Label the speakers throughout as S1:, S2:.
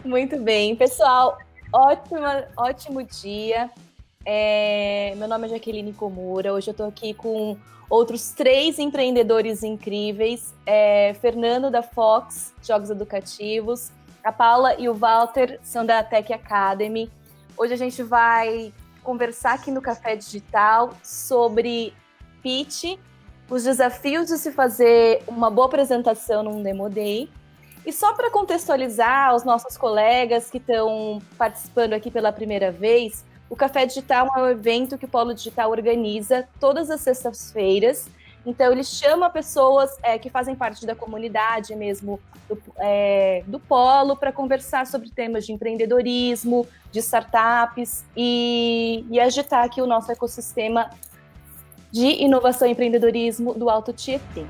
S1: Muito bem. Pessoal, ótimo dia. Meu nome é Jaqueline Komura. Hoje eu estou aqui com outros 3 empreendedores incríveis. Fernando, da Fox, Jogos Educativos. A Paula e o Walter são da Tech Academy. Hoje a gente vai conversar aqui no Café Digital sobre pitch, os desafios de se fazer uma boa apresentação num Demo Day. E só para contextualizar os nossos colegas que estão participando aqui pela primeira vez, o Café Digital é um evento que o Polo Digital organiza todas as sextas-feiras. Então, ele chama pessoas que fazem parte da comunidade mesmo do Polo para conversar sobre temas de empreendedorismo, de startups e agitar aqui o nosso ecossistema de inovação e empreendedorismo do Alto Tietê.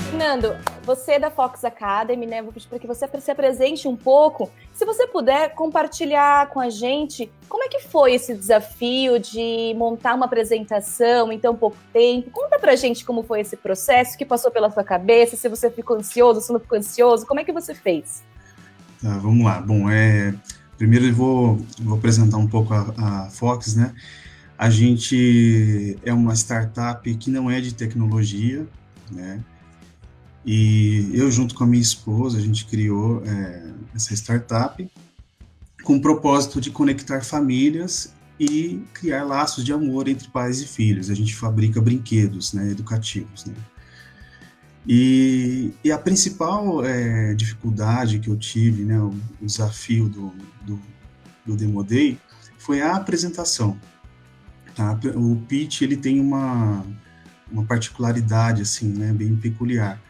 S1: Fernando, você é da Fox Academy, né? Vou pedir para que você se apresente um pouco. Se você puder compartilhar com a gente como é que foi esse desafio de montar uma apresentação em tão pouco tempo. Conta pra gente como foi esse processo, o que passou pela sua cabeça, se você ficou ansioso, se não ficou ansioso, como é que você fez?
S2: Tá, vamos lá. Bom, primeiro eu vou apresentar um pouco a Fox, né? A gente é uma startup que não é de tecnologia, né? E eu, junto com a minha esposa, a gente criou essa startup com o propósito de conectar famílias e criar laços de amor entre pais e filhos. A gente fabrica brinquedos, né, educativos, né? E a principal dificuldade que eu tive, né, o desafio do Demo Day, foi a apresentação. Tá? O pitch ele tem uma particularidade assim, né, bem peculiar,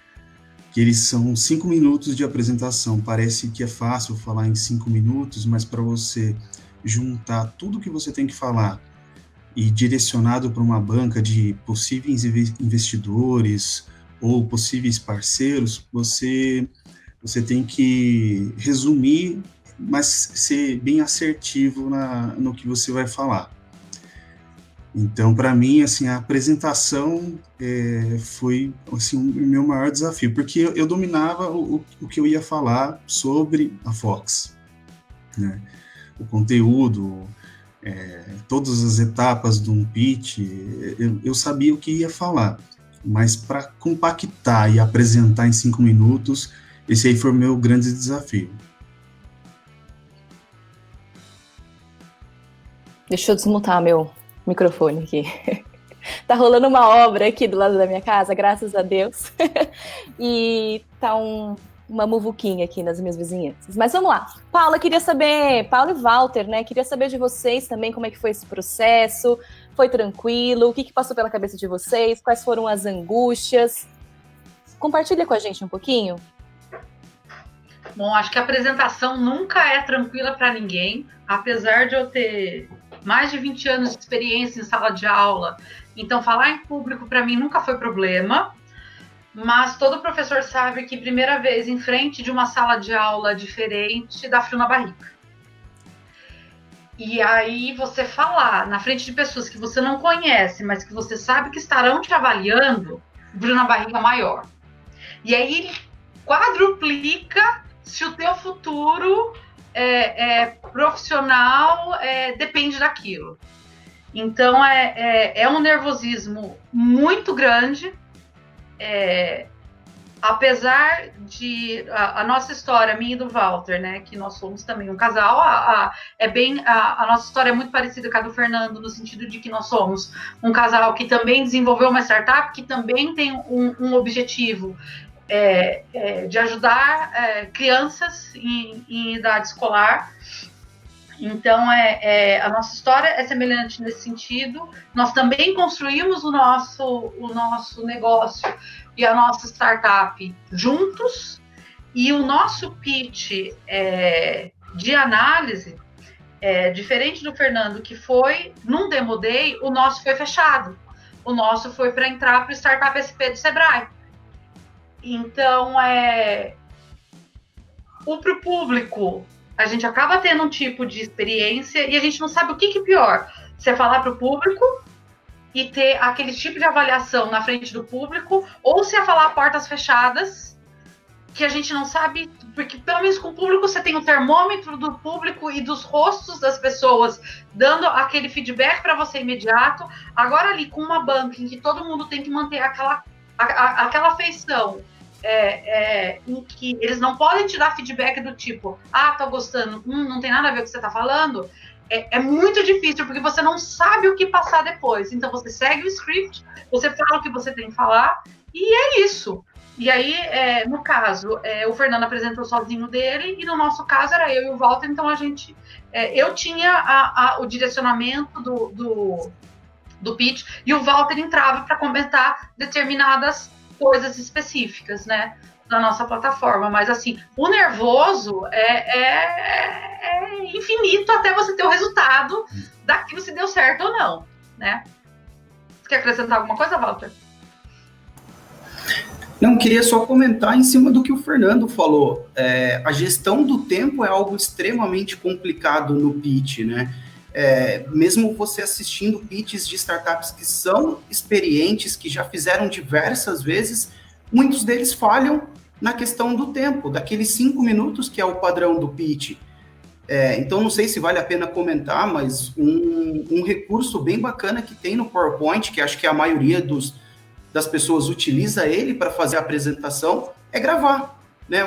S2: que eles são 5 minutos de apresentação. Parece que é fácil falar em 5 minutos, mas para você juntar tudo que você tem que falar e direcionado para uma banca de possíveis investidores ou possíveis parceiros, você tem que resumir, mas ser bem assertivo no que você vai falar. Então, para mim, assim, a apresentação foi assim, o meu maior desafio, porque eu dominava o que eu ia falar sobre a Fox, né? O conteúdo, todas as etapas de um pitch, eu sabia o que ia falar, mas para compactar e apresentar em 5 minutos, esse aí foi o meu grande desafio.
S1: Deixa eu desmutar meu microfone aqui. Tá rolando uma obra aqui do lado da minha casa, graças a Deus. E tá uma muvuquinha aqui nas minhas vizinhanças. Mas vamos lá. Paula, queria saber, Paula e Walter, né? Queria saber de vocês também como é que foi esse processo. Foi tranquilo? O que passou pela cabeça de vocês? Quais foram as angústias? Compartilha com a gente um pouquinho.
S3: Bom, acho que a apresentação nunca é tranquila para ninguém, apesar de eu ter mais de 20 anos de experiência em sala de aula. Então, falar em público para mim nunca foi problema, mas todo professor sabe que primeira vez em frente de uma sala de aula diferente dá frio na barriga. E aí você falar na frente de pessoas que você não conhece, mas que você sabe que estarão te avaliando, o frio na barriga maior. E aí ele quadruplica se o teu futuro profissional depende daquilo. Então é um nervosismo muito grande, apesar de a nossa história, minha e do Walter, né, que nós somos também um casal, a nossa história é muito parecida com a do Fernando, no sentido de que nós somos um casal que também desenvolveu uma startup, que também tem um objetivo de ajudar crianças em idade escolar. Então, a nossa história é semelhante nesse sentido. Nós também construímos o nosso negócio e a nossa startup juntos, e o nosso pitch de análise, diferente do Fernando, que foi num Demo Day, o nosso foi fechado. O nosso foi para entrar para o Startup SP do Sebrae. Então, para o público, a gente acaba tendo um tipo de experiência e a gente não sabe o que é pior. Se é falar para o público e ter aquele tipo de avaliação na frente do público, ou se é falar a portas fechadas, que a gente não sabe, porque pelo menos com o público você tem o termômetro do público e dos rostos das pessoas dando aquele feedback para você imediato. Agora ali com uma banca em que todo mundo tem que manter aquela afeição, em que eles não podem te dar feedback do tipo, tô gostando, não tem nada a ver com o que você tá falando, é muito difícil, porque você não sabe o que passar depois. Então você segue o script, você fala o que você tem que falar, e é isso. E aí, no caso, o Fernando apresentou sozinho dele, e no nosso caso era eu e o Walter, então a gente... eu tinha o direcionamento do pitch, e o Walter entrava para comentar determinadas coisas específicas, né, da nossa plataforma. Mas, assim, o nervoso é infinito até você ter o resultado daquilo se deu certo ou não, né? Você quer acrescentar alguma coisa, Walter?
S4: Não, queria só comentar em cima do que o Fernando falou. A gestão do tempo é algo extremamente complicado no pitch, né? Mesmo você assistindo pitches de startups que são experientes, que já fizeram diversas vezes, muitos deles falham na questão do tempo, daqueles 5 minutos que é o padrão do pitch. Então, não sei se vale a pena comentar, mas um recurso bem bacana que tem no PowerPoint, que acho que a maioria das pessoas utiliza ele para fazer a apresentação, é gravar, né,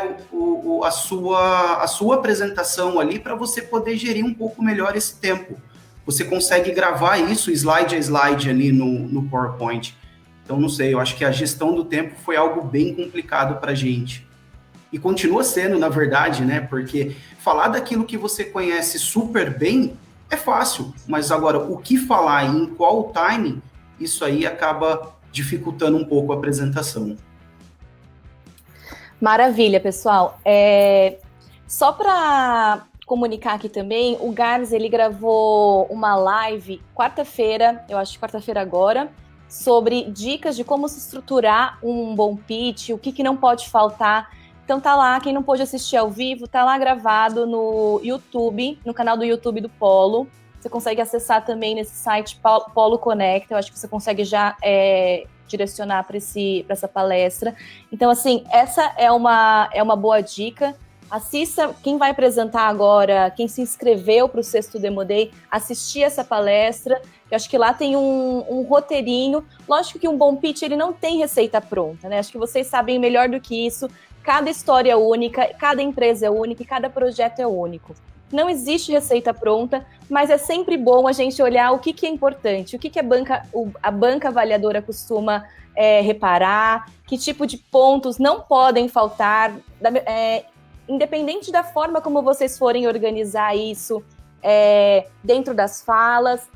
S4: a sua apresentação ali, para você poder gerir um pouco melhor esse tempo. Você consegue gravar isso slide a slide ali no PowerPoint. Então, não sei, eu acho que a gestão do tempo foi algo bem complicado para a gente. E continua sendo, na verdade, né, porque falar daquilo que você conhece super bem é fácil, mas agora, o que falar e em qual timing, isso aí acaba dificultando um pouco a apresentação.
S1: Maravilha, pessoal. Só para comunicar aqui também, o Gabs, ele gravou uma live quarta-feira, eu acho que quarta-feira agora, sobre dicas de como se estruturar um bom pitch, o que não pode faltar. Então tá lá, quem não pôde assistir ao vivo, tá lá gravado no YouTube, no canal do YouTube do Polo. Você consegue acessar também nesse site Polo Conecta, eu acho que você consegue já direcionar para essa palestra. Então, assim, essa é uma boa dica. Assista, quem vai apresentar agora, quem se inscreveu para o sexto Demo Day, assistir essa palestra. Eu acho que lá tem um roteirinho. Lógico que um bom pitch, ele não tem receita pronta, né? Acho que vocês sabem melhor do que isso. Cada história é única, cada empresa é única e cada projeto é único. Não existe receita pronta, mas é sempre bom a gente olhar o que é importante, o que a banca avaliadora costuma reparar, que tipo de pontos não podem faltar, independente da forma como vocês forem organizar isso dentro das falas,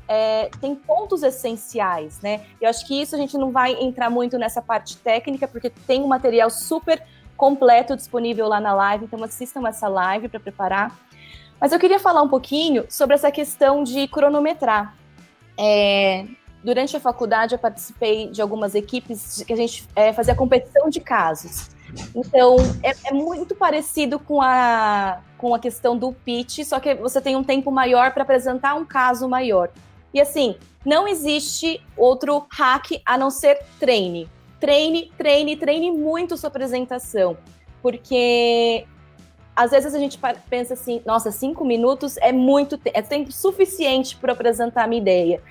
S1: tem pontos essenciais, né? Eu acho que isso a gente não vai entrar muito nessa parte técnica, porque tem um material super completo disponível lá na live, então assistam essa live para preparar. Mas eu queria falar um pouquinho sobre essa questão de cronometrar. Durante a faculdade, eu participei de algumas equipes que a gente fazia competição de casos. Então, é muito parecido com a questão do pitch, só que você tem um tempo maior para apresentar um caso maior. E assim, não existe outro hack a não ser treine. Treine muito sua apresentação. Porque às vezes a gente pensa assim, nossa, 5 minutos é tempo suficiente para apresentar a minha ideia.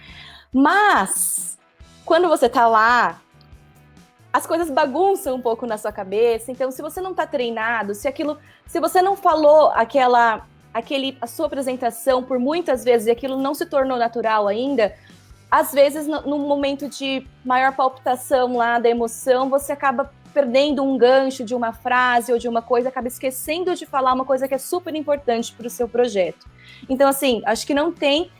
S1: Mas, quando você tá lá, as coisas bagunçam um pouco na sua cabeça. Então, se você não tá treinado, se você não falou a sua apresentação por muitas vezes e aquilo não se tornou natural ainda, às vezes, no momento de maior palpitação lá da emoção, você acaba perdendo um gancho de uma frase ou de uma coisa, acaba esquecendo de falar uma coisa que é super importante para o seu projeto. Então, assim, acho que não tem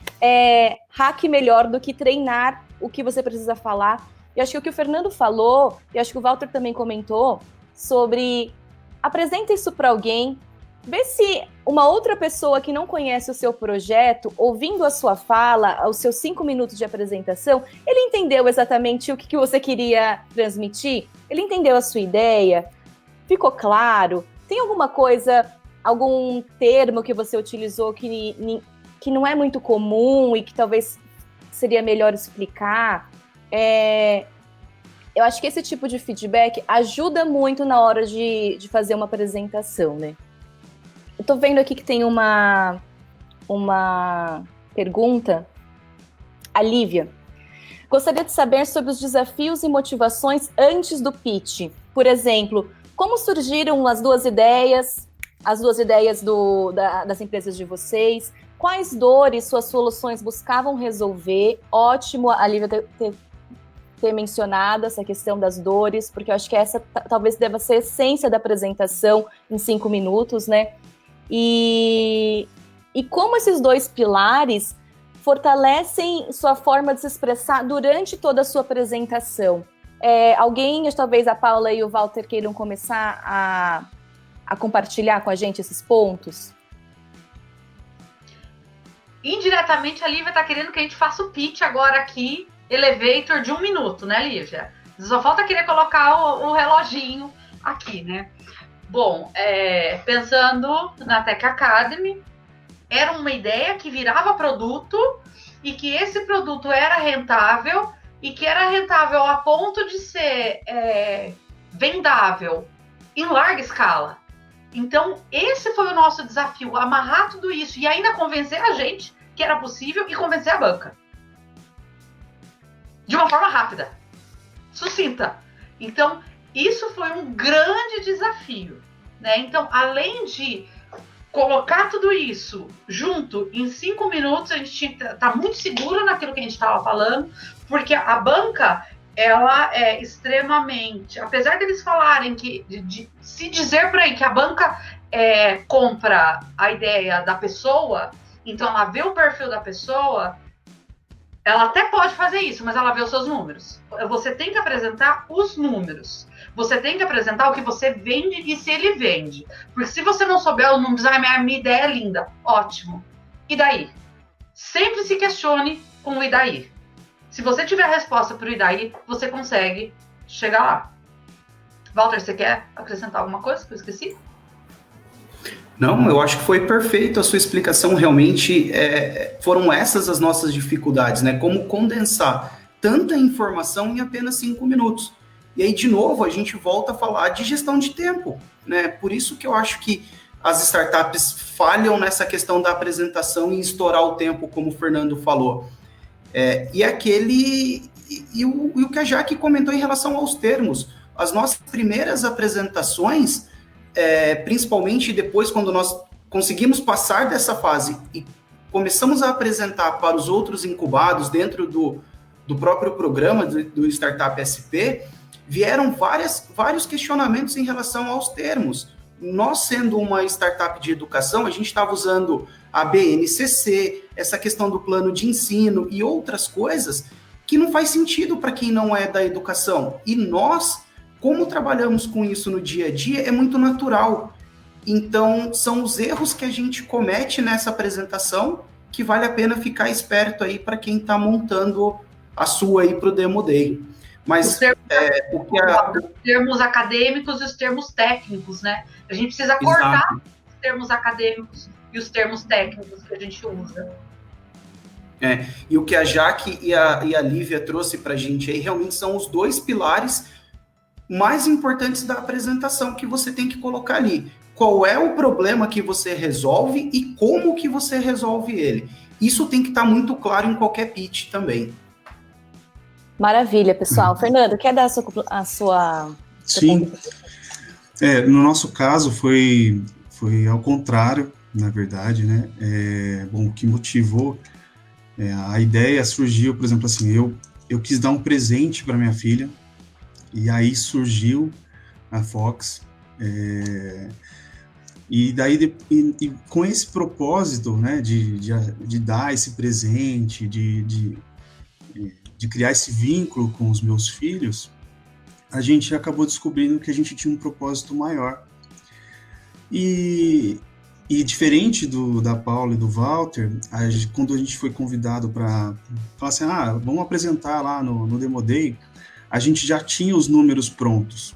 S1: hack melhor do que treinar o que você precisa falar. E acho que o que o Fernando falou, e acho que o Walter também comentou, sobre apresenta isso para alguém, vê se uma outra pessoa que não conhece o seu projeto, ouvindo a sua fala, os seus 5 minutos de apresentação, ele entendeu exatamente o que você queria transmitir? Ele entendeu a sua ideia? Ficou claro? Tem alguma coisa, algum termo que você utilizou que não é muito comum e que talvez seria melhor explicar? Eu acho que esse tipo de feedback ajuda muito na hora de fazer uma apresentação, né? Eu tô vendo aqui que tem uma pergunta. A Lívia. Gostaria de saber sobre os desafios e motivações antes do pitch. Por exemplo, como surgiram as duas ideias das empresas de vocês? Quais dores suas soluções buscavam resolver? Ótimo a Lívia ter mencionado essa questão das dores, porque eu acho que essa talvez deva ser a essência da apresentação em 5 minutos, né? E como esses dois pilares fortalecem sua forma de se expressar durante toda a sua apresentação. Alguém, talvez a Paula e o Walter, queiram começar a compartilhar com a gente esses pontos?
S3: Indiretamente, a Lívia está querendo que a gente faça o pitch agora aqui, elevator de 1 minuto, né, Lívia? Só falta querer colocar o reloginho aqui, né? Bom, pensando na Tech Academy, era uma ideia que virava produto e que esse produto era rentável e que era rentável a ponto de ser vendável em larga escala. Então, esse foi o nosso desafio, amarrar tudo isso e ainda convencer a gente que era possível e convencer a banca. De uma forma rápida, sucinta. Então, isso foi um grande desafio, né? Então, além de colocar tudo isso junto em 5 minutos, a gente tá muito seguro naquilo que a gente estava falando, porque a banca, ela é extremamente, apesar deles falarem de se dizer por aí que a banca compra a ideia da pessoa, então ela vê o perfil da pessoa, ela até pode fazer isso, mas ela vê os seus números. Você tem que apresentar os números. Você tem que apresentar o que você vende e se ele vende. Porque se você não souber os números, minha ideia é linda, ótimo. E daí? Sempre se questione com o e daí. Se você tiver a resposta para o e daí, você consegue chegar lá. Walter, você quer acrescentar alguma coisa que eu esqueci?
S4: Não, eu acho que foi perfeito a sua explicação. Realmente foram essas as nossas dificuldades, né? Como condensar tanta informação em apenas 5 minutos. E aí, de novo, a gente volta a falar de gestão de tempo, né? Por isso que eu acho que as startups falham nessa questão da apresentação e estourar o tempo, como o Fernando falou. E o que a Jaque comentou em relação aos termos. As nossas primeiras apresentações, principalmente depois, quando nós conseguimos passar dessa fase e começamos a apresentar para os outros incubados dentro do próprio programa do Startup SP, vieram vários questionamentos em relação aos termos. Nós, sendo uma startup de educação, a gente estava usando a BNCC, essa questão do plano de ensino e outras coisas que não faz sentido para quem não é da educação. E nós, como trabalhamos com isso no dia a dia, é muito natural. Então, são os erros que a gente comete nessa apresentação que vale a pena ficar esperto aí para quem está montando a sua aí para o Demo Day. Mas
S3: os termos acadêmicos e os termos técnicos, né? A gente precisa cortar os termos acadêmicos e os termos técnicos que a gente usa.
S4: E o que a Jaque e a Lívia trouxe para a gente aí realmente são os 2 pilares mais importantes da apresentação que você tem que colocar ali. Qual é o problema que você resolve e como que você resolve ele. Isso tem que estar muito claro em qualquer pitch também.
S1: Maravilha, pessoal. Fernando, quer dar a sua...
S2: Sim. No nosso caso, foi ao contrário, na verdade, né? O que motivou a ideia surgiu, por exemplo, assim, eu quis dar um presente para minha filha, e aí surgiu a Fox, e daí e com esse propósito, né, de dar esse presente, de criar esse vínculo com os meus filhos, a gente acabou descobrindo que a gente tinha um propósito maior. E diferente da Paula e do Walter, quando a gente foi convidado para falar assim, vamos apresentar lá no Demo Day, a gente já tinha os números prontos.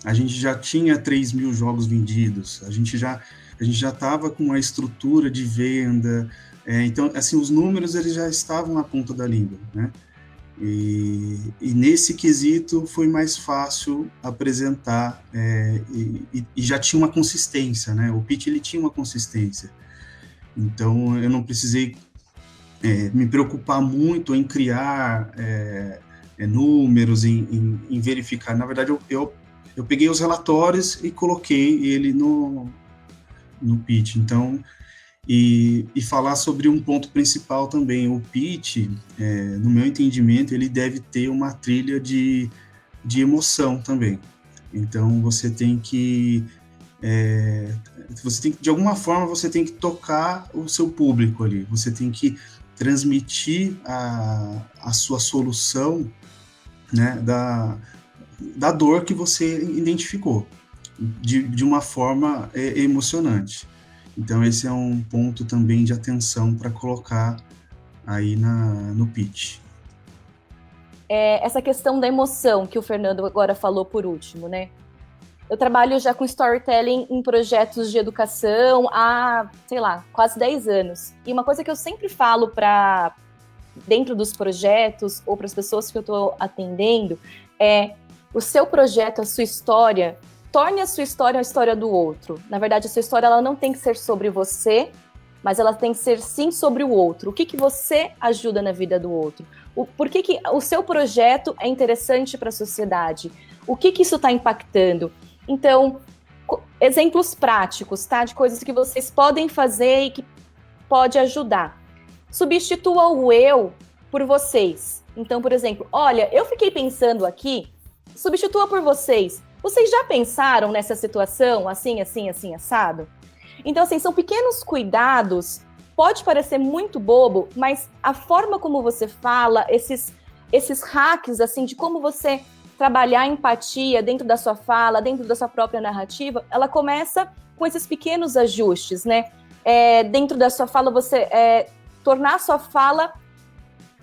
S2: A gente já tinha 3 mil jogos vendidos. A gente já estava com uma estrutura de venda. Então, assim, os números eles já estavam na ponta da língua, né? E nesse quesito foi mais fácil apresentar, e já tinha uma consistência, né? O pitch ele tinha uma consistência. Então eu não precisei me preocupar muito em criar números, em verificar. Na verdade, eu peguei os relatórios e coloquei ele no pitch. Então, e falar sobre um ponto principal também, o pitch, no meu entendimento, ele deve ter uma trilha de emoção também. Então, você tem que, de alguma forma, você tem que tocar o seu público ali, você tem que transmitir a sua solução, né, da dor que você identificou, de uma forma emocionante. Então, esse é um ponto também de atenção para colocar aí no pitch.
S1: Essa questão da emoção que o Fernando agora falou por último, né? Eu trabalho já com storytelling em projetos de educação há, sei lá, quase 10 anos. E uma coisa que eu sempre falo dentro dos projetos ou para as pessoas que eu estou atendendo é: o seu projeto, a sua história, torne a sua história a história do outro. Na verdade, a sua história ela não tem que ser sobre você, mas ela tem que ser sim sobre o outro. O que você ajuda na vida do outro? Por que o seu projeto é interessante para a sociedade? O que isso está impactando? Então, exemplos práticos, tá? De coisas que vocês podem fazer e que pode ajudar. Substitua o eu por vocês. Então, por exemplo, olha, eu fiquei pensando aqui, substitua por vocês. Vocês já pensaram nessa situação assim, assim, assim, assado? Então, assim, são pequenos cuidados, pode parecer muito bobo, mas a forma como você fala, esses hacks, assim, de como você trabalhar a empatia dentro da sua fala, dentro da sua própria narrativa, ela começa com esses pequenos ajustes, né? Dentro da sua fala, você tornar a sua fala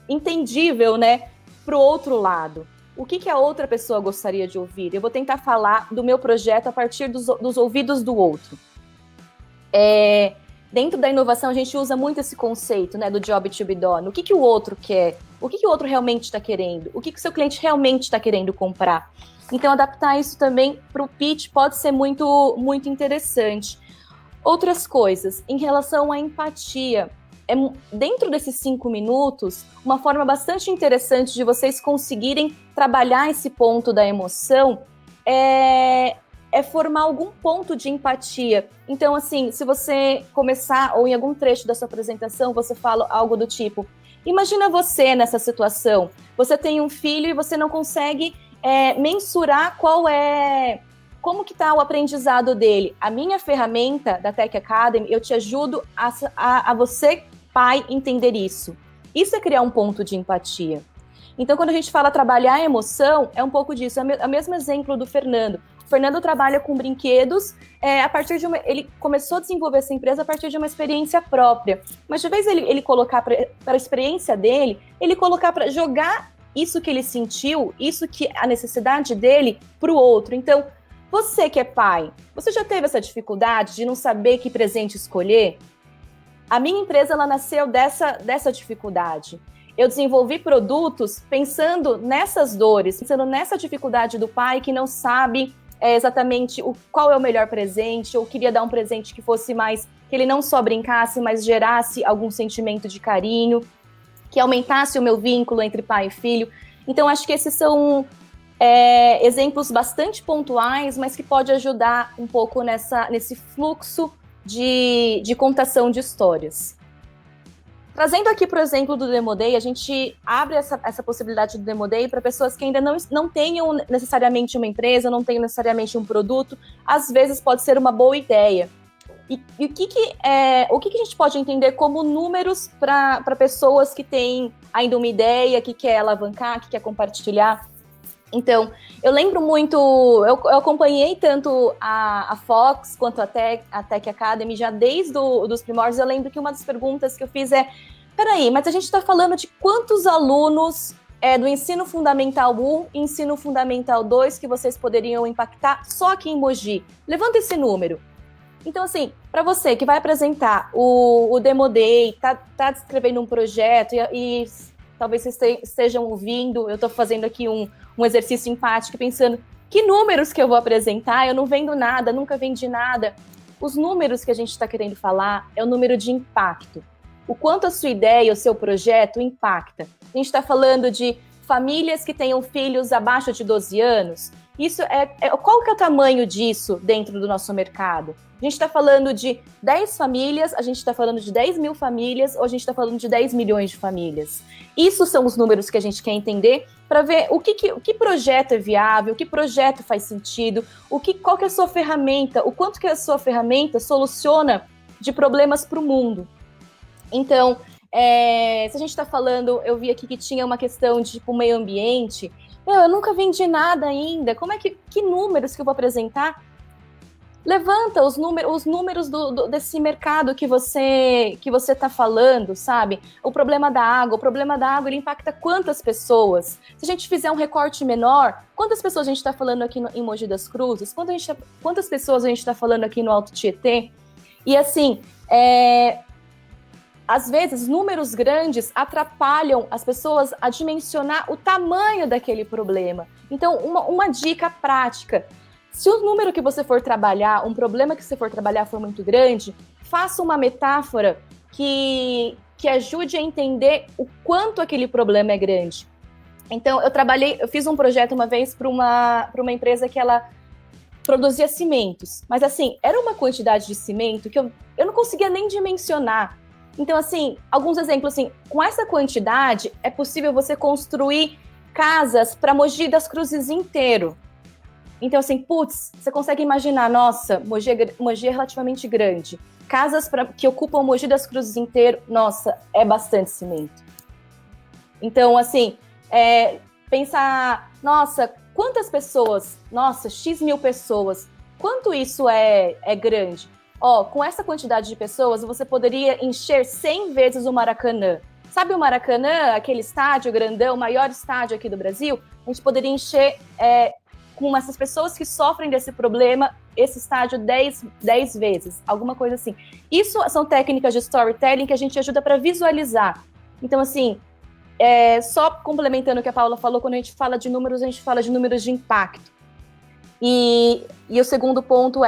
S1: entendível, né, para o outro lado. O que a outra pessoa gostaria de ouvir? Eu vou tentar falar do meu projeto a partir dos ouvidos do outro. Dentro da inovação, a gente usa muito esse conceito, né, do job to be done. O que o outro quer? O que o outro realmente está querendo? O que o seu cliente realmente está querendo comprar? Então, adaptar isso também para o pitch pode ser muito, muito interessante. Outras coisas, em relação à empatia. Dentro desses 5 minutos, uma forma bastante interessante de vocês conseguirem trabalhar esse ponto da emoção é formar algum ponto de empatia. Então, assim, se você começar, ou em algum trecho da sua apresentação, você fala algo do tipo: imagina você nessa situação, você tem um filho e você não consegue mensurar como que está o aprendizado dele. A minha ferramenta da Tech Academy, eu te ajudo a você, pai, entender isso. Isso é criar um ponto de empatia. Então, quando a gente fala trabalhar a emoção, é um pouco disso. É o mesmo exemplo do Fernando. O Fernando trabalha com brinquedos, a partir de ele começou a desenvolver essa empresa a partir de uma experiência própria. Mas de vez ele colocar para a experiência dele, ele colocar para jogar isso que ele sentiu, isso que a necessidade dele para o outro. Então, você que é pai, você já teve essa dificuldade de não saber que presente escolher? A minha empresa, ela nasceu dessa dificuldade. Eu desenvolvi produtos pensando nessas dores, pensando nessa dificuldade do pai que não sabe exatamente qual é o melhor presente, ou queria dar um presente que fosse mais, que ele não só brincasse, mas gerasse algum sentimento de carinho, que aumentasse o meu vínculo entre pai e filho. Então, acho que esses são exemplos bastante pontuais, mas que pode ajudar um pouco nesse fluxo de contação de histórias. Trazendo aqui para o exemplo do Demo Day, a gente abre essa possibilidade do Demo Day para pessoas que ainda não tenham necessariamente uma empresa, não tenham necessariamente um produto. Às vezes pode ser uma boa ideia. E o que a gente pode entender como números para pessoas que têm ainda uma ideia, que quer alavancar, que quer compartilhar? Então, eu lembro muito, eu acompanhei tanto a Fox quanto a Tech Academy já desde os primórdios. Eu lembro que uma das perguntas que eu fiz peraí, mas a gente está falando de quantos alunos do Ensino Fundamental 1 e Ensino Fundamental 2 que vocês poderiam impactar só aqui em Mogi? Levanta esse número. Então, assim, para você que vai apresentar o Demo Day, tá descrevendo um projeto e talvez vocês estejam ouvindo, eu estou fazendo aqui um exercício empático, pensando, que números que eu vou apresentar? Eu não vendo nada, nunca vendi nada. Os números que a gente está querendo falar é o número de impacto. O quanto a sua ideia, o seu projeto impacta. A gente está falando de famílias que tenham filhos abaixo de 12 anos. Isso qual que é o tamanho disso dentro do nosso mercado? A gente está falando de 10 famílias, a gente está falando de 10 mil famílias, ou a gente está falando de 10 milhões de famílias? Isso são os números que a gente quer entender para ver o que projeto é viável, o que projeto faz sentido, qual que é a sua ferramenta, o quanto que a sua ferramenta soluciona de problemas para o mundo. Então, se a gente está falando, eu vi aqui que tinha uma questão de tipo, meio ambiente. Eu nunca vendi nada ainda. Como é que números que eu vou apresentar? Levanta os números desse mercado que você está falando, sabe? O problema da água ele impacta quantas pessoas? Se a gente fizer um recorte menor, quantas pessoas a gente está falando aqui em Mogi das Cruzes? Quantas pessoas a gente está falando aqui no Alto Tietê? E assim, às vezes, números grandes atrapalham as pessoas a dimensionar o tamanho daquele problema. Então, uma dica prática: se o número que você for trabalhar, um problema que você for trabalhar for muito grande, faça uma metáfora que ajude a entender o quanto aquele problema é grande. Então, eu fiz um projeto uma vez para uma empresa que ela produzia cimentos. Mas, assim, era uma quantidade de cimento que eu não conseguia nem dimensionar. Então, assim, alguns exemplos, assim, com essa quantidade, é possível você construir casas para Mogi das Cruzes inteiro. Então, assim, você consegue imaginar, nossa, Mogi é relativamente grande. Casas que ocupam Mogi das Cruzes inteiro, nossa, é bastante cimento. Então, assim, pensar, nossa, quantas pessoas? Nossa, X mil pessoas. Quanto isso é grande? Com essa quantidade de pessoas, você poderia encher 100 vezes o Maracanã. Sabe o Maracanã, aquele estádio grandão, o maior estádio aqui do Brasil? A gente poderia encher com essas pessoas que sofrem desse problema, esse estádio 10 vezes, alguma coisa assim. Isso são técnicas de storytelling que a gente ajuda para visualizar. Então, assim, só complementando o que a Paula falou, quando a gente fala de números, a gente fala de números de impacto. E o segundo ponto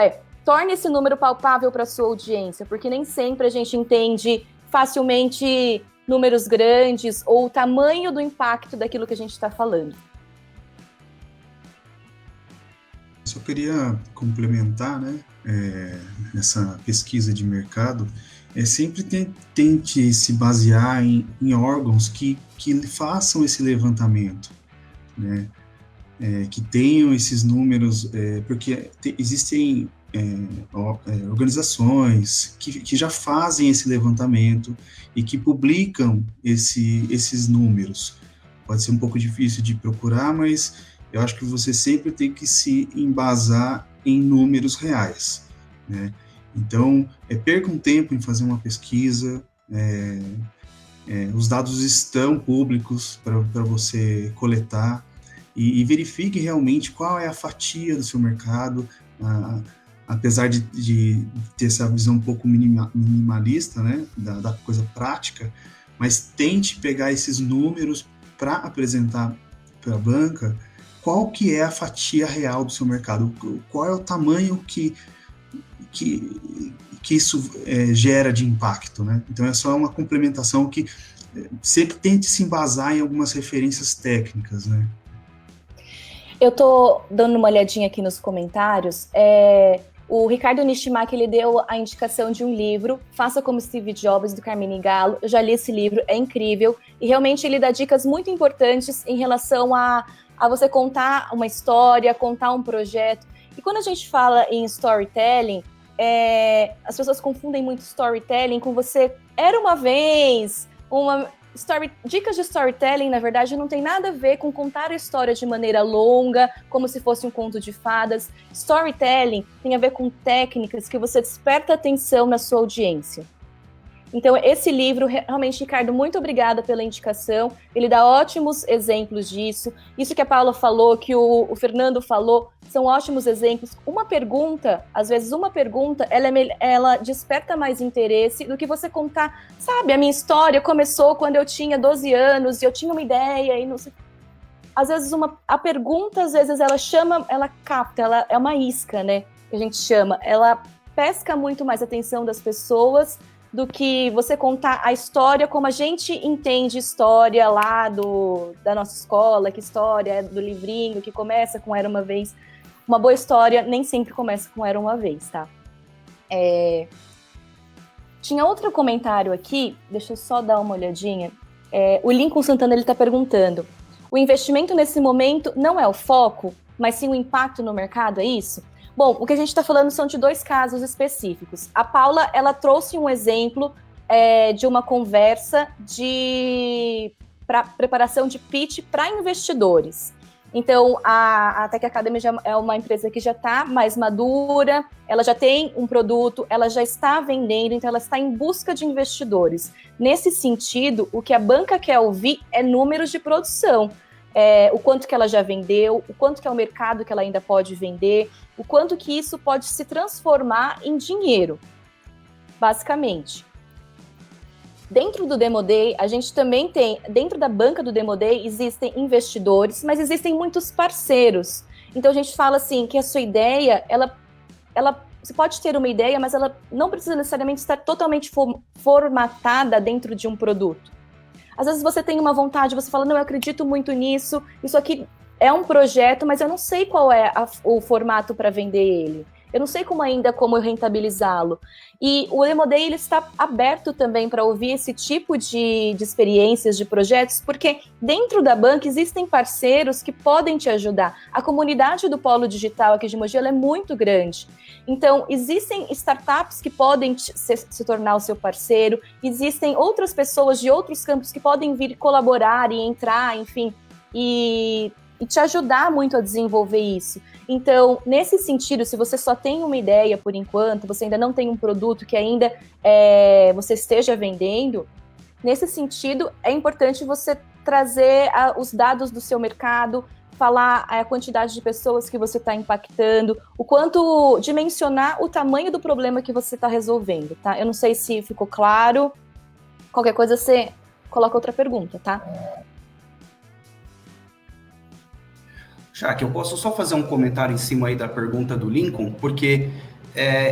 S1: torne esse número palpável para a sua audiência, porque nem sempre a gente entende facilmente números grandes ou o tamanho do impacto daquilo que a gente está falando.
S2: Só queria complementar, né, essa pesquisa de mercado, sempre tente se basear em órgãos que façam esse levantamento, né, que tenham esses números, porque existem organizações que já fazem esse levantamento e que publicam esses números. Pode ser um pouco difícil de procurar, mas eu acho que você sempre tem que se embasar em números reais, né? Então, perca um tempo em fazer uma pesquisa, os dados estão públicos para você coletar e verifique realmente qual é a fatia do seu mercado, apesar de ter essa visão um pouco minimalista, né, da coisa prática, mas tente pegar esses números para apresentar para a banca qual que é a fatia real do seu mercado, qual é o tamanho que isso gera de impacto, né? Então é só uma complementação que sempre tente se embasar em algumas referências técnicas, né?
S1: Eu tô dando uma olhadinha aqui nos comentários. O Ricardo Nishimaki, ele deu a indicação de um livro, Faça como Steve Jobs, do Carmine Gallo. Eu já li esse livro, é incrível. E realmente ele dá dicas muito importantes em relação a você contar uma história, contar um projeto. E quando a gente fala em storytelling, as pessoas confundem muito storytelling com você... Era uma vez, dicas de storytelling, na verdade, não tem nada a ver com contar a história de maneira longa, como se fosse um conto de fadas. Storytelling tem a ver com técnicas que você desperta atenção na sua audiência. Então, esse livro, realmente, Ricardo, muito obrigada pela indicação. Ele dá ótimos exemplos disso. Isso que a Paula falou, que o Fernando falou, são ótimos exemplos. Uma pergunta, às vezes ela desperta mais interesse do que você contar. Sabe, a minha história começou quando eu tinha 12 anos e eu tinha uma ideia e não sei. Às vezes a pergunta, às vezes ela capta, ela é uma isca, né? Que a gente chama. Ela pesca muito mais a atenção das pessoas do que você contar a história como a gente entende história lá da nossa escola, que história é do livrinho, que começa com Era Uma Vez. Uma boa história nem sempre começa com Era Uma Vez, tá? Tinha outro comentário aqui, deixa eu só dar uma olhadinha. O Lincoln Santana, ele tá perguntando, o investimento nesse momento não é o foco, mas sim o impacto no mercado, é isso? Bom, o que a gente está falando são de 2 casos específicos. A Paula, ela trouxe um exemplo de uma conversa para preparação de pitch para investidores. Então, a Tech Academy já é uma empresa que já está mais madura, ela já tem um produto, ela já está vendendo, então ela está em busca de investidores. Nesse sentido, o que a banca quer ouvir é números de produção. O quanto que ela já vendeu, o quanto que é o mercado que ela ainda pode vender, o quanto que isso pode se transformar em dinheiro, basicamente. Dentro do Demo Day, a gente também tem, dentro da banca do Demo Day, existem investidores, mas existem muitos parceiros. Então a gente fala assim, que a sua ideia, você pode ter uma ideia, mas ela não precisa necessariamente estar totalmente formatada dentro de um produto. Às vezes você tem uma vontade, você fala, não, eu acredito muito nisso, isso aqui é um projeto, mas eu não sei qual é o formato para vender ele. Eu não sei como eu rentabilizá-lo. E o Demo Day, ele está aberto também para ouvir esse tipo de experiências, de projetos, porque dentro da banca existem parceiros que podem te ajudar. A comunidade do Polo Digital aqui de Mogi, ela é muito grande. Então, existem startups que podem se tornar o seu parceiro, existem outras pessoas de outros campos que podem vir colaborar e entrar, enfim, e te ajudar muito a desenvolver isso. Então, nesse sentido, se você só tem uma ideia por enquanto, você ainda não tem um produto que ainda você esteja vendendo, nesse sentido, é importante você trazer os dados do seu mercado, falar a quantidade de pessoas que você está impactando, o quanto dimensionar o tamanho do problema que você está resolvendo, tá? Eu não sei se ficou claro. Qualquer coisa, você coloca outra pergunta, tá?
S4: Já que eu posso só fazer um comentário em cima aí da pergunta do Lincoln, porque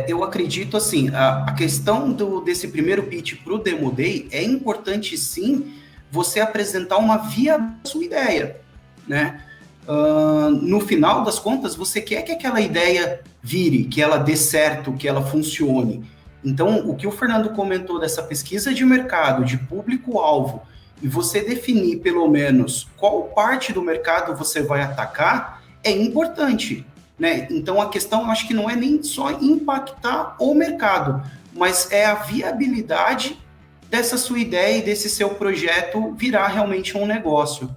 S4: eu acredito assim, a questão desse primeiro pitch para o Demo Day é importante sim você apresentar uma via da sua ideia, né? No final das contas, você quer que aquela ideia vire, que ela dê certo, que ela funcione. Então, o que o Fernando comentou dessa pesquisa de mercado, de público-alvo, e você definir pelo menos qual parte do mercado você vai atacar, é importante, né? Então a questão, eu acho que não é nem só impactar o mercado, mas é a viabilidade dessa sua ideia e desse seu projeto virar realmente um negócio.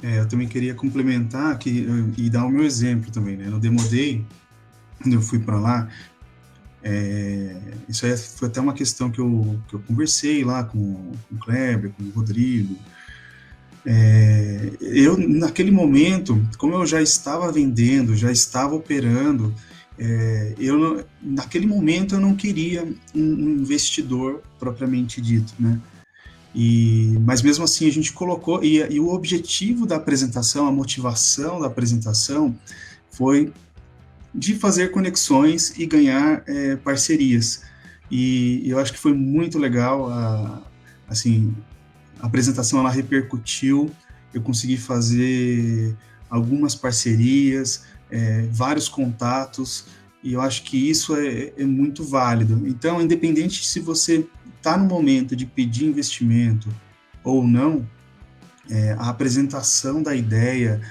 S2: Eu também queria complementar e dar o meu exemplo também, né? No Demo Day, quando eu fui para lá, isso aí foi até uma questão que eu conversei lá com o Kleber, com o Rodrigo. Eu, naquele momento, como eu já estava vendendo, já estava operando, naquele momento eu não queria um investidor propriamente dito, né? Mas mesmo assim a gente colocou, e o objetivo da apresentação, a motivação da apresentação foi de fazer conexões e ganhar parcerias. E eu acho que foi muito legal, a apresentação ela repercutiu, eu consegui fazer algumas parcerias, vários contatos, e eu acho que isso é muito válido. Então, independente se você está no momento de pedir investimento ou não, a apresentação da ideia,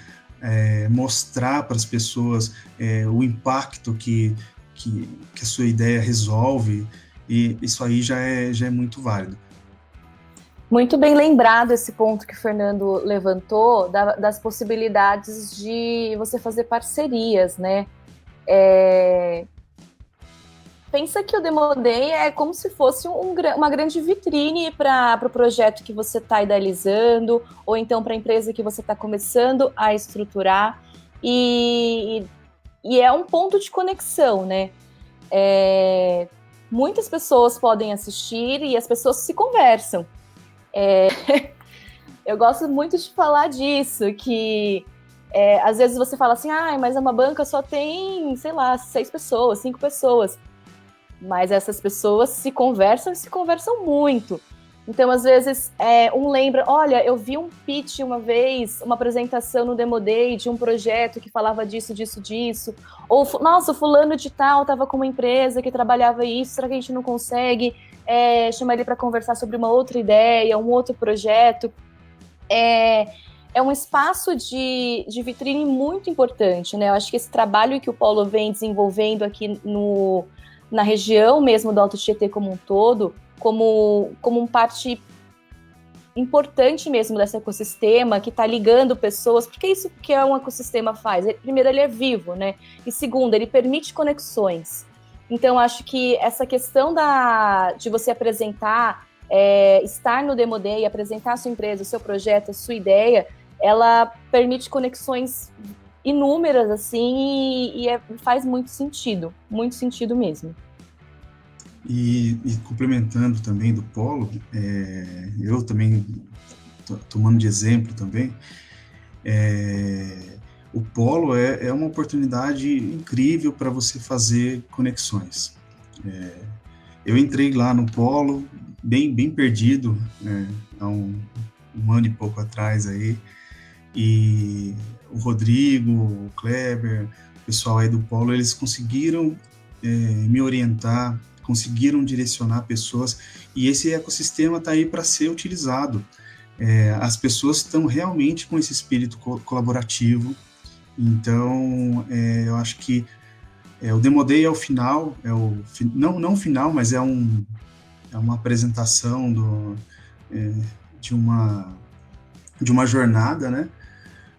S2: mostrar para as pessoas o impacto que a sua ideia resolve, e isso aí já é muito válido.
S1: Muito bem lembrado esse ponto que o Fernando levantou, das possibilidades de você fazer parcerias, né? pensa que o Demo Day é como se fosse uma grande vitrine para o projeto que você está idealizando, ou então para a empresa que você está começando a estruturar. E é um ponto de conexão, né? Muitas pessoas podem assistir e as pessoas se conversam. Eu gosto muito de falar disso, que às vezes você fala assim, mas uma banca só tem, sei lá, 6 pessoas, 5 pessoas. Mas essas pessoas se conversam e se conversam muito. Então, às vezes, um lembra, olha, eu vi um pitch uma vez, uma apresentação no Demo Day de um projeto que falava disso, disso, disso. Ou, nossa, fulano de tal estava com uma empresa que trabalhava isso, será que a gente não consegue chamar ele para conversar sobre uma outra ideia, um outro projeto? É um espaço de vitrine muito importante, né? Eu acho que esse trabalho que o Polo vem desenvolvendo aqui na região mesmo do Alto Tietê como um todo, como uma parte importante mesmo desse ecossistema, que está ligando pessoas, porque é isso que um ecossistema faz. Primeiro, ele é vivo, né? E segundo, ele permite conexões. Então, acho que essa questão de você apresentar, estar no Demo Day, apresentar a sua empresa, o seu projeto, a sua ideia, ela permite conexões inúmeras, assim, e faz muito sentido mesmo.
S2: E complementando também do Polo, eu também, tomando de exemplo também, o Polo é uma oportunidade incrível para você fazer conexões. Eu entrei lá no Polo, bem perdido, há um ano e pouco atrás aí, e o Rodrigo, o Kleber, o pessoal aí do Polo, eles conseguiram me orientar, conseguiram direcionar pessoas, e esse ecossistema está aí para ser utilizado. As pessoas estão realmente com esse espírito colaborativo, então eu acho que o Demo Day é o final, não o final, mas é uma apresentação de uma jornada, né?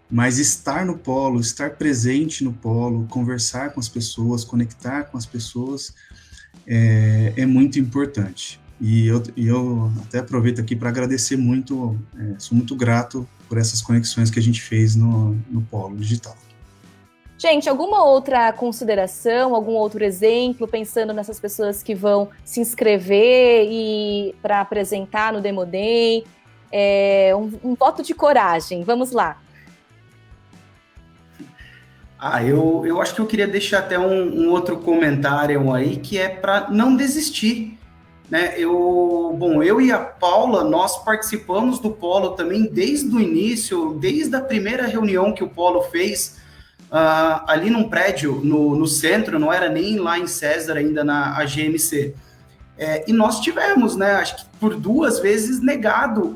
S2: Mas estar no Polo, estar presente no Polo, conversar com as pessoas, conectar com as pessoas, é muito importante. E eu até aproveito aqui para agradecer muito, sou muito grato por essas conexões que a gente fez no Polo Digital.
S1: Gente, alguma outra consideração, algum outro exemplo, pensando nessas pessoas que vão se inscrever e para apresentar no Demo Day? Um voto de coragem, vamos lá.
S4: Eu acho que eu queria deixar até um outro comentário aí, que é para não desistir, né? Eu e a Paula, nós participamos do Polo também desde o início, desde a primeira reunião que o Polo fez, ali num prédio, no centro, não era nem lá em César, ainda na AGMC. E nós tivemos, né, acho que por 2 vezes negado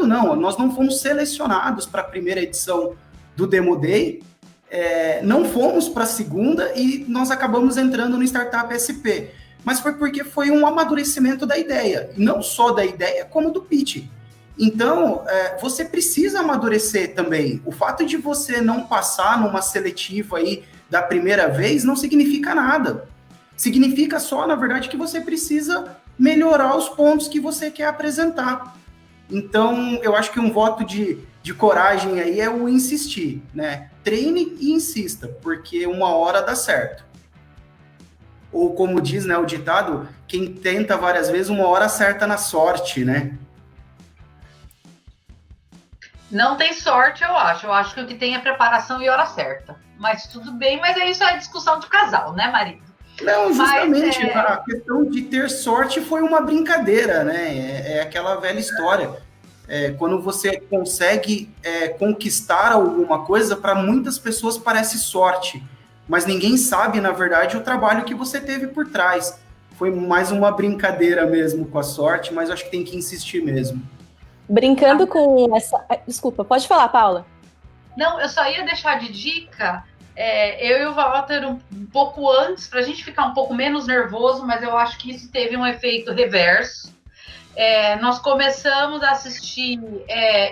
S4: não, nós não fomos selecionados para a primeira edição do Demo Day, não fomos para a segunda e nós acabamos entrando no Startup SP. Mas foi porque foi um amadurecimento da ideia, e não só da ideia, como do pitch. Então, você precisa amadurecer também. O fato de você não passar numa seletiva aí da primeira vez não significa nada. Significa só, na verdade, que você precisa melhorar os pontos que você quer apresentar. Então, eu acho que um voto de coragem aí é o insistir, né? Treine e insista, porque uma hora dá certo. Ou como diz, né, o ditado, quem tenta várias vezes, uma hora acerta na sorte, né?
S3: Não tem sorte, eu acho. Eu acho que o que tem é preparação e hora certa. Mas tudo bem, mas isso é discussão de casal, né, marido?
S4: Não, justamente, a questão de ter sorte foi uma brincadeira, né? É aquela velha história. Quando você consegue conquistar alguma coisa, para muitas pessoas parece sorte, mas ninguém sabe, na verdade, o trabalho que você teve por trás. Foi mais uma brincadeira mesmo com a sorte, mas acho que tem que insistir mesmo.
S1: Brincando com essa... Desculpa, pode falar, Paula.
S3: Não, eu só ia deixar de dica, eu e o Walter um pouco antes, para a gente ficar um pouco menos nervoso, mas eu acho que isso teve um efeito reverso. Nós começamos a assistir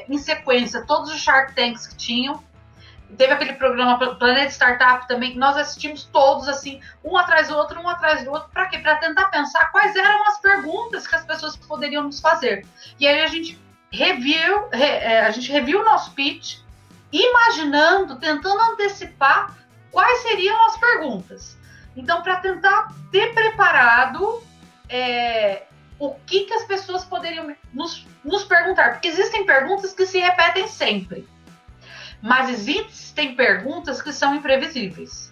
S3: em sequência todos os Shark Tanks que tinham, teve aquele programa Planeta Startup também, que nós assistimos todos, assim, um atrás do outro, para quê? Para tentar pensar quais eram as perguntas que as pessoas poderiam nos fazer. E aí a gente reviu o nosso pitch, imaginando, tentando antecipar quais seriam as perguntas. Então, para tentar ter preparado o que as pessoas poderiam nos perguntar, porque existem perguntas que se repetem sempre. Mas existem perguntas que são imprevisíveis,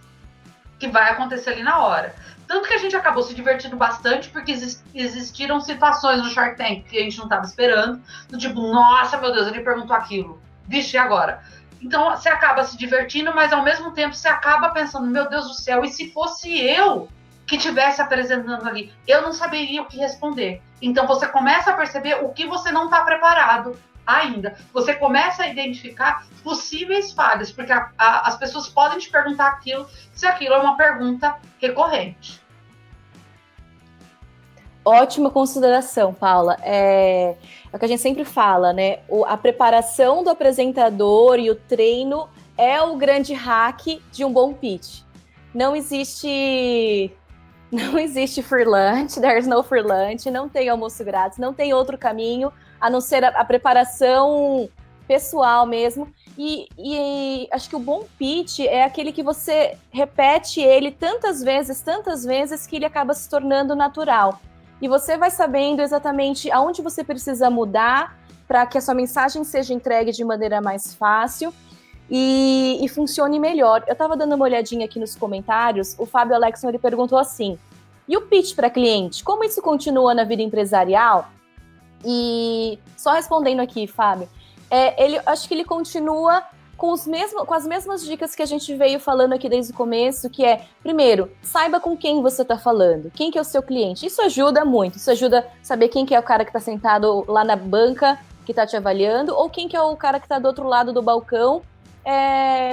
S3: que vai acontecer ali na hora. Tanto que a gente acabou se divertindo bastante, porque existiram situações no Shark Tank que a gente não estava esperando, do tipo, nossa, meu Deus, ele perguntou aquilo. Vixe, e agora? Então, você acaba se divertindo, mas ao mesmo tempo você acaba pensando, meu Deus do céu, e se fosse eu que estivesse apresentando ali? Eu não saberia o que responder. Então, você começa a perceber o que você não está preparado ainda. Você começa a identificar possíveis falhas, porque as pessoas podem te perguntar aquilo, se aquilo é uma pergunta recorrente.
S1: Ótima consideração, Paula. É o que a gente sempre fala, né? A preparação do apresentador e o treino é o grande hack de um bom pitch. Não existe free lunch, there's no free lunch, não tem almoço grátis, não tem outro caminho a não ser a preparação pessoal mesmo. E acho que o bom pitch é aquele que você repete ele tantas vezes que ele acaba se tornando natural. E você vai sabendo exatamente aonde você precisa mudar para que a sua mensagem seja entregue de maneira mais fácil e funcione melhor. Eu estava dando uma olhadinha aqui nos comentários, o Fábio Alexson ele perguntou assim, e o pitch para cliente? Como isso continua na vida empresarial? E só respondendo aqui, Fábio, acho que ele continua com as mesmas dicas que a gente veio falando aqui desde o começo, que é, primeiro, saiba com quem você está falando, quem que é o seu cliente. Isso ajuda muito, isso ajuda a saber quem que é o cara que está sentado lá na banca, que está te avaliando, ou quem que é o cara que está do outro lado do balcão,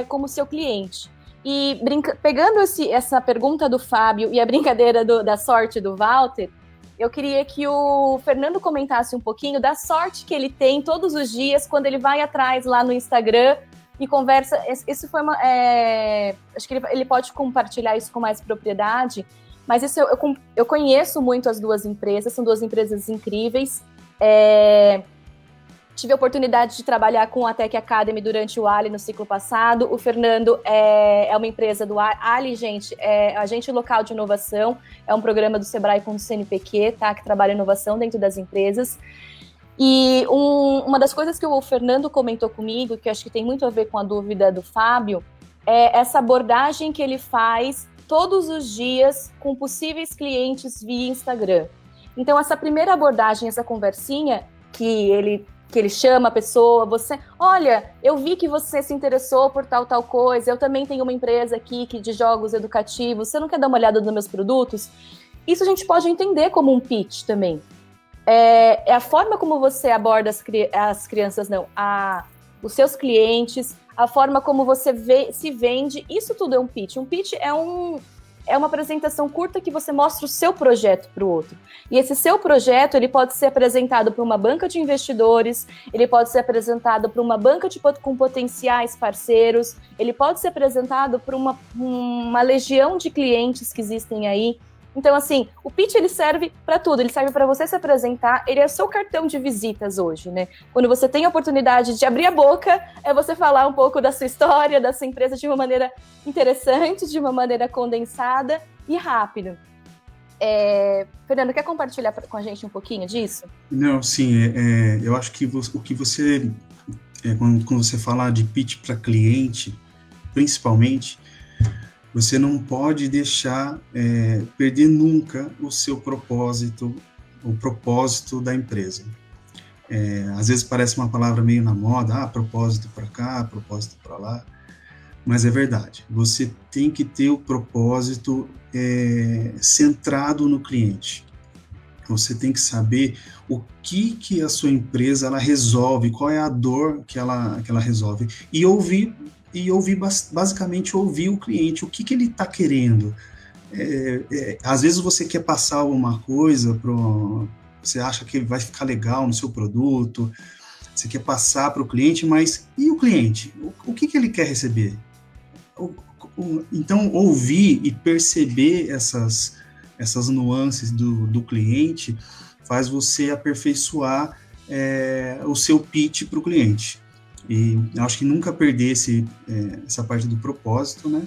S1: como seu cliente. E pegando essa pergunta do Fábio e a brincadeira da sorte do Walter, eu queria que o Fernando comentasse um pouquinho da sorte que ele tem todos os dias quando ele vai atrás lá no Instagram e conversa. Isso foi acho que ele pode compartilhar isso com mais propriedade, mas isso eu conheço muito as duas empresas, são duas empresas incríveis. Tive a oportunidade de trabalhar com a Tech Academy durante o Ali no ciclo passado. O Fernando é uma empresa do Ali, gente, é agente local de inovação, é um programa do Sebrae com o CNPq, tá, que trabalha inovação dentro das empresas. E uma das coisas que o Fernando comentou comigo, que eu acho que tem muito a ver com a dúvida do Fábio, é essa abordagem que ele faz todos os dias com possíveis clientes via Instagram. Então, essa primeira abordagem, essa conversinha que ele chama a pessoa, olha, eu vi que você se interessou por tal coisa, eu também tenho uma empresa aqui de jogos educativos, você não quer dar uma olhada nos meus produtos? Isso a gente pode entender como um pitch também. É a forma como você aborda as crianças, os seus clientes, a forma como você se vende, isso tudo é um pitch. Um pitch é uma apresentação curta que você mostra o seu projeto para o outro. E esse seu projeto, ele pode ser apresentado para uma banca de investidores, ele pode ser apresentado para uma banca com potenciais parceiros, ele pode ser apresentado para uma legião de clientes que existem aí. Então, assim, o pitch, ele serve para tudo, ele serve para você se apresentar, ele é o seu cartão de visitas hoje, né? Quando você tem a oportunidade de abrir a boca, é você falar um pouco da sua história, da sua empresa de uma maneira interessante, de uma maneira condensada e rápida. Fernando, quer compartilhar com a gente um pouquinho disso?
S2: Não, sim, eu acho que o que você, quando você fala de pitch para cliente, principalmente, você não pode deixar perder nunca o seu propósito, o propósito da empresa. Às vezes parece uma palavra meio na moda, propósito para cá, propósito para lá, mas é verdade. Você tem que ter o propósito centrado no cliente. Você tem que saber o que a sua empresa ela resolve, qual é a dor que ela resolve, e basicamente ouvir o cliente, o que ele está querendo. Às vezes você quer passar alguma coisa, você acha que vai ficar legal no seu produto, você quer passar para o cliente, mas e o cliente? O que ele quer receber? Então, ouvir e perceber essas nuances do cliente faz você aperfeiçoar o seu pitch para o cliente. E eu acho que nunca perder essa parte do propósito, né?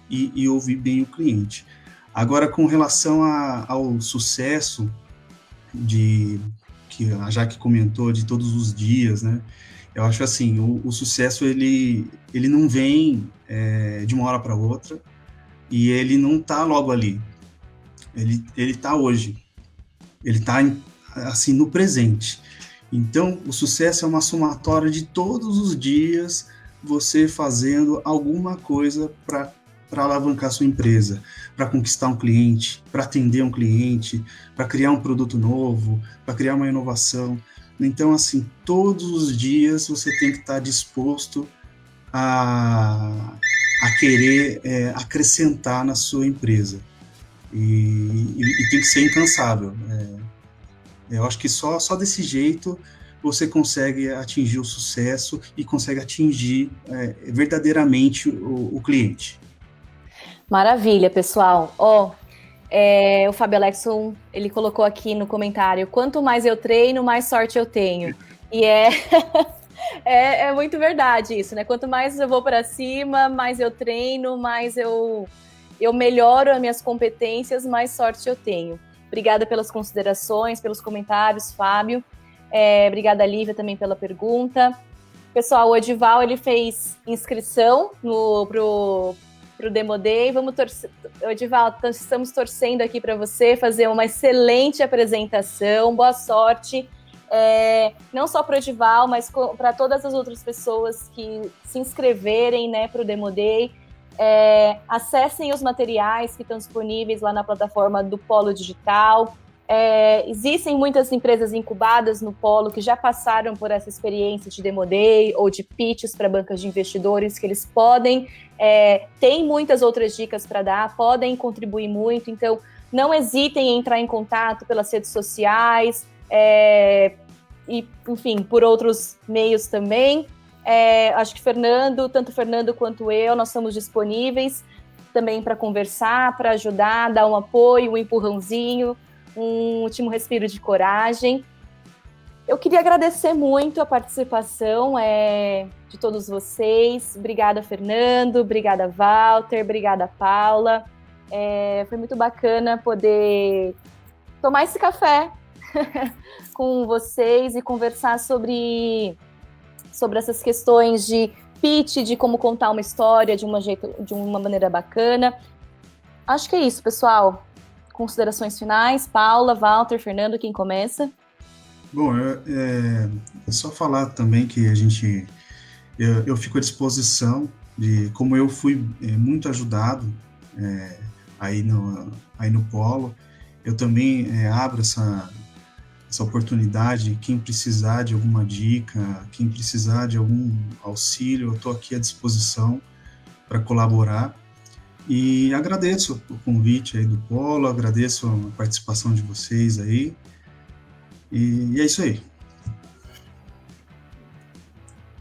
S2: E ouvir bem o cliente. Agora, com relação ao sucesso que a Jaque comentou, de todos os dias, né? Eu acho assim, o sucesso, ele não vem de uma hora para outra, e ele não está logo ali. Ele está hoje. Ele está, assim, no presente. Então, o sucesso é uma somatória de todos os dias você fazendo alguma coisa para alavancar sua empresa, para conquistar um cliente, para atender um cliente, para criar um produto novo, para criar uma inovação. Então, assim, todos os dias você tem que estar disposto a querer acrescentar na sua empresa. E tem que ser incansável. Eu acho que só desse jeito você consegue atingir o sucesso e consegue atingir verdadeiramente o cliente.
S1: Maravilha, pessoal. O Fábio Alexson, ele colocou aqui no comentário: quanto mais eu treino, mais sorte eu tenho. E é muito verdade isso, né? Quanto mais eu vou para cima, mais eu treino, mais eu melhoro as minhas competências, mais sorte eu tenho. Obrigada pelas considerações, pelos comentários, Fábio. Obrigada, Lívia, também pela pergunta. Pessoal, o Edival, ele fez inscrição pro Demo Day. Edival, estamos torcendo aqui para você fazer uma excelente apresentação. Boa sorte. Não só para o Edival, mas para todas as outras pessoas que se inscreverem, né, para o Demo Day. Acessem os materiais que estão disponíveis lá na plataforma do Polo Digital. Existem muitas empresas incubadas no Polo que já passaram por essa experiência de Demo Day ou de pitches para bancas de investidores, que eles podem, tem muitas outras dicas para dar, podem contribuir muito. Então, não hesitem em entrar em contato pelas redes sociais e, enfim, por outros meios também. Acho que tanto o Fernando quanto eu, nós estamos disponíveis também para conversar, para ajudar, dar um apoio, um empurrãozinho, um último respiro de coragem. Eu queria agradecer muito a participação de todos vocês. Obrigada, Fernando, obrigada, Walter, obrigada, Paula. Foi muito bacana poder tomar esse café com vocês e conversar sobre essas questões de pitch, de como contar uma história de uma maneira bacana. Acho que é isso, pessoal. Considerações finais, Paula, Walter, Fernando, quem começa?
S2: Bom, é só falar também que eu fico à disposição de como eu fui muito ajudado aí no Polo. Eu também abro essa oportunidade. Quem precisar de alguma dica, quem precisar de algum auxílio, eu estou aqui à disposição para colaborar. E agradeço o convite aí do Polo, agradeço a participação de vocês aí. E é isso aí.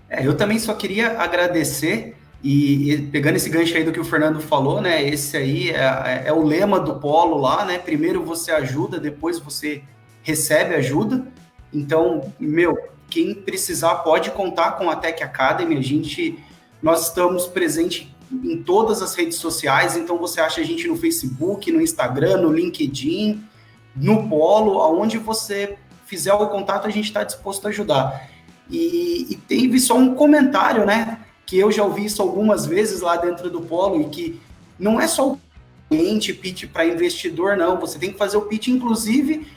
S4: Eu também só queria agradecer, e pegando esse gancho aí do que o Fernando falou, né? Esse aí é o lema do Polo lá, né? Primeiro você ajuda, depois você recebe ajuda. Então, quem precisar pode contar com a Tech Academy. Nós estamos presentes em todas as redes sociais, então você acha a gente no Facebook, no Instagram, no LinkedIn, no Polo, aonde você fizer o contato, a gente está disposto a ajudar. E teve só um comentário, né, que eu já ouvi isso algumas vezes lá dentro do Polo, e que não é só o cliente pitch para investidor, não, você tem que fazer o pitch, inclusive,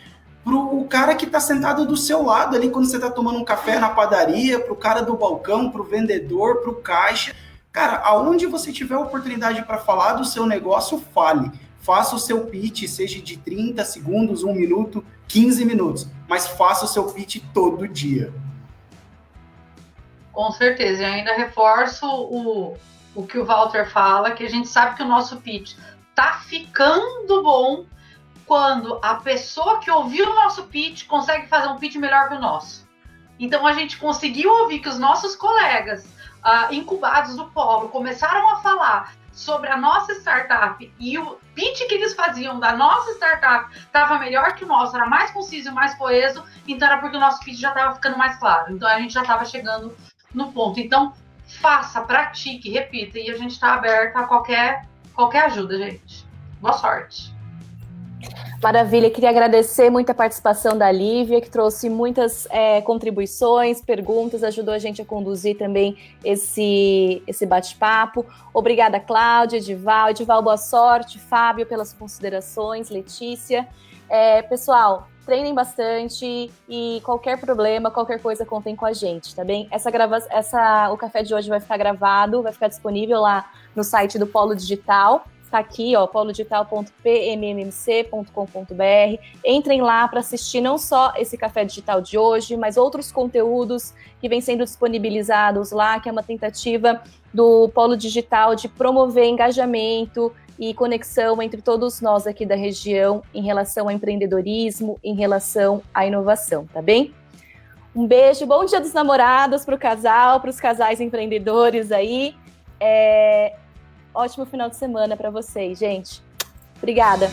S4: para o cara que está sentado do seu lado ali, quando você está tomando um café na padaria, para o cara do balcão, para o vendedor, para o caixa. Cara, aonde você tiver oportunidade para falar do seu negócio, fale. Faça o seu pitch, seja de 30 segundos, 1 minuto, 15 minutos, mas faça o seu pitch todo dia.
S3: Com certeza, e ainda reforço o que o Walter fala, que a gente sabe que o nosso pitch tá ficando bom quando a pessoa que ouviu o nosso pitch consegue fazer um pitch melhor que o nosso. Então a gente conseguiu ouvir que os nossos colegas incubados do Polo começaram a falar sobre a nossa startup e o pitch que eles faziam da nossa startup estava melhor que o nosso, era mais conciso e mais coeso, então era porque o nosso pitch já estava ficando mais claro, então a gente já estava chegando no ponto. Então faça, pratique, repita, e a gente está aberto a qualquer ajuda, gente. Boa sorte.
S1: Maravilha, queria agradecer muito a participação da Lívia, que trouxe muitas contribuições, perguntas, ajudou a gente a conduzir também esse bate-papo. Obrigada, Cláudia, Edival, boa sorte, Fábio, pelas considerações, Letícia. Pessoal, treinem bastante e qualquer problema, qualquer coisa, contem com a gente, tá bem? O café de hoje vai ficar gravado, vai ficar disponível lá no site do Polo Digital. Está aqui, ó, polodigital.pmmc.com.br. Entrem lá para assistir não só esse café digital de hoje, mas outros conteúdos que vêm sendo disponibilizados lá, que é uma tentativa do Polo Digital de promover engajamento e conexão entre todos nós aqui da região em relação ao empreendedorismo, em relação à inovação, tá bem? Um beijo, bom Dia dos Namorados para o casal, para os casais empreendedores aí. Ótimo final de semana para vocês, gente. Obrigada.